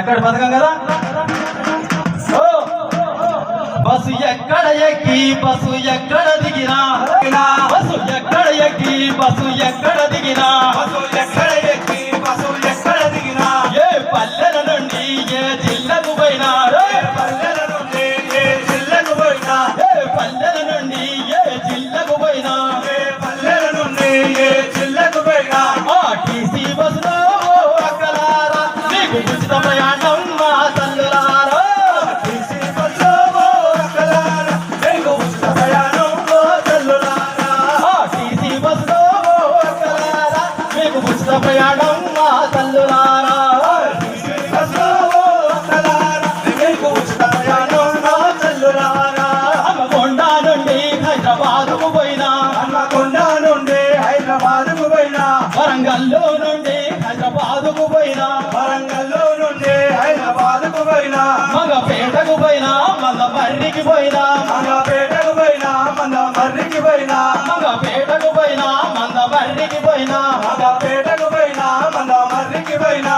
చక్కటి పథకం కదా. బస్సు ఎక్కడ ఎక్కి బస్సు ఎక్కడ దిగినా, బస్సు ఎక్కడ ఎక్కి బస్సు ఎక్కడ దిగినా, బస్సు ఎక్కడ ఎక్కి బస్సు ఎక్కడ దిగినా, ఏ పల్లెల నుండి ఏ జిల్లకు పోయినా, పల్లెల నుండి ఏ జిల్లకు పోయినా, పల్లెల నుండి ఏ జిల్లకు పోయినా, పల్లెల నుండి ఏ జిల్లకు పోయినా, ఆర్టీసీ బస్సులో అక్కలారా మీకు ఉచిత ప్రయాణం మా తల్లులారా. ఆర్టీసీ బస్సులో అక్కలారా మీకు ఉచిత ప్రయాణం మా తల్లులారా. ఆర్టీసీ బస్సులో అక్కలారా మీకు ఉచిత ప్రయాణం మా తల్లులారా. ఆర్టీసీ బస్సులో అక్కలారా మీకు ఉచిత ప్రయాణం మా తల్లులారా. హన్మకొండ నుండి హైదరాబాదుకు పోయినా, హన్మకొండ నుండి హైదరాబాదుకు పోయినా, వరంగల్లో నుండి హైదరాబాదుకు పోయినా, వరంగల్లో నుండి హైదరాబాదుకు పోయినా, మగపేటకు పోయినా మందమర్రికి పోయినా, మంగపేటకు పోయినా మందమర్రికి పోయినా, మగపేటకు పోయినా మందమర్రికి పోయినా, మంగపేటకు పోయినా మందమర్రికి పోయినా,